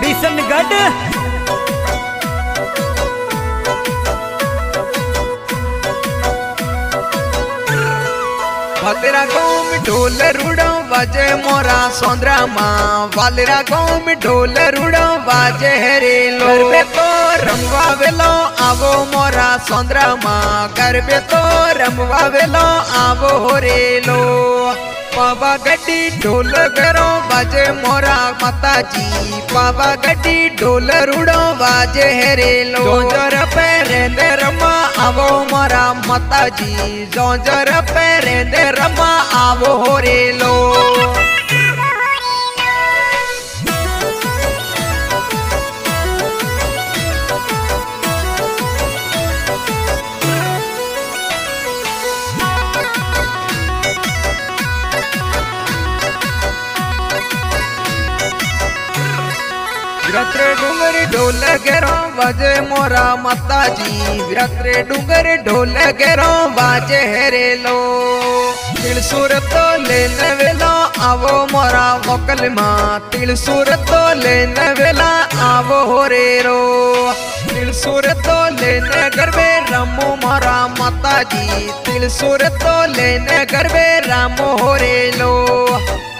बिशनगढ़। वालेरा गाँव में ढोल रूड़ा बाजे मोरा सोंदरा माँ। वालेरा गाँव में ढोल रूड़ा बाजे हेरेलो। गरबे तो रमवा वेलो आवो मोरा सोंदरा माँ। गरबे तो रमवा वेलो आवो होरेलो। पावा गड्डी ढोल करो बाजे मोरा माताजी। पावा गड्डी ढोल रूड़ो बाजे हेरेलो। जोंजर पेरेंदे रमा आवो मोरा माताजी। जोंजर पेरेंदे रमा आवो होरेलो। विरात्रे डूंगर ढोल गेरो बाजे मोरा माताजी। विरात्रे डूंगर ढोल गेरो बाजे हेरेलो। तिलसुर तो लेने वेला आवो मोरा वकल माँ। तिलसुर तो लेने वेला आवो होरेरो। तिलसुर तो लेने गरबे रामो मोरा माताजी। तिलसुर तो लेने गरबे रामो होरेलो।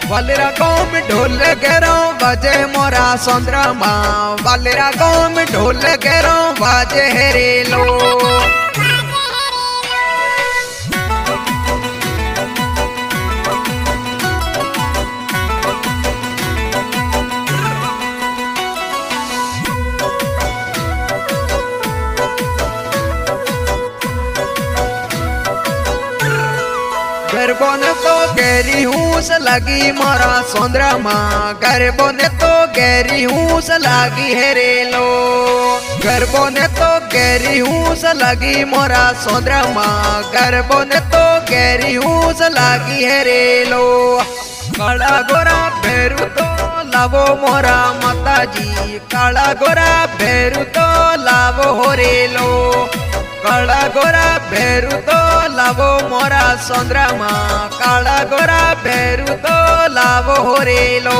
वालेरा गाँव में ढोल गेरो बाजे मोरा सोंदरा माँ। वालेरा गाँव में ढोल गेरो बाजे हेरेलो। गरबो ने तो गहरी हूस लगी मोरा सोंदरा माँ। गरबो ने तो गहरी हूस लगी हेरेलो। गरबो ने तो गहरी हूस लगी मोरा सोंदरा माँ। गरबो ने तो गहरी हूस लगी हेरेलो। काला गोरा भेरू तो लावो मोरा माताजी। काला गोरा भेरू तो लावो होरेलो। काला गोरा भेरू तो लावो मोरा सोंदरा माँ। काला गोरा भेरू तो लावो होरेलो।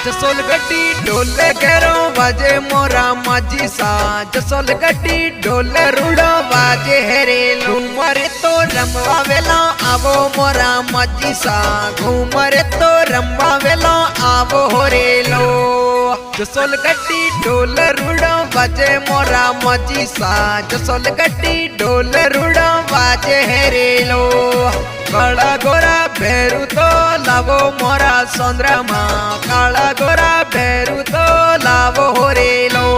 जसोल गड्डी ढोल गेरो बाजे मोरा माजी सा। जसोल गड्डी ढोल रूड़ो बाजे हेरेलो। घूमरे तो रमवा वेला आवो मोरा माजी सा। घूमरे तो रमवा वेला आवो होरेलो। जसोल गड्डी ढोल रूड़ो बाजे मोरा माजी सा। जसोल गड्डी ढोल रूड़ो बाजे हेरेलो। काला गोरा भेरू तो लावो मोरा सोंदरा माँ। काला गोरा भेरू तो लावो होरेलो।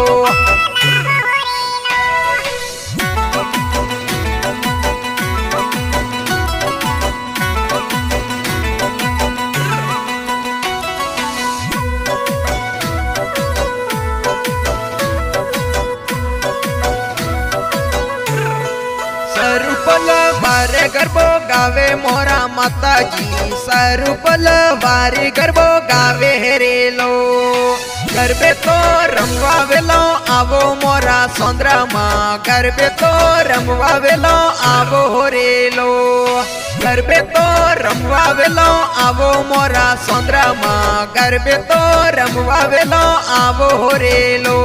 सरूपल वारे गरबो गावे मोरा माताजी। सरूपल वारे गरबो गावे हेरेलो। गरबे तो रमवा वेलो आवो मोरा सोंदरा माँ। गरबे तो रमवा वेलो आवो होरेलो। गरबे तो रमवा वेलो आवो मोरा सोंदरा माँ। गरबे तो रमवा वेलो आवो होरेलो।